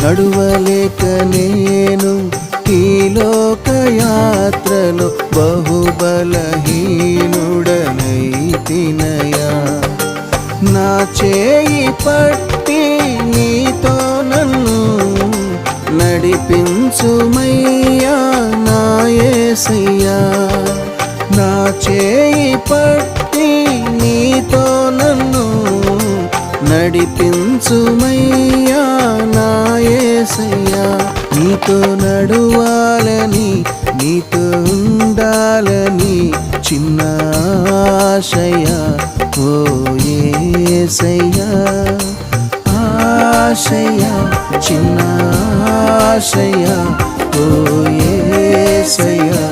నడువలేక నేను ఈ లోకయాత్రలో బహుబలహీనుడనైతినయా. నా చేయి పట్టి నీతో నన్ను నడిపించుమయ్యా నా యేసయ్యా. నా చేయి పట్టి నీతో నన్ను నడిపించుమయ్యా నా యేసయ్యా. నీతో నడువాలని నీతో ఉండాలని చిన్న ఆశయా ఓ యేసయ్యా. ఆశయా చిన్న ఆశయా ఓ యేసయ్యా.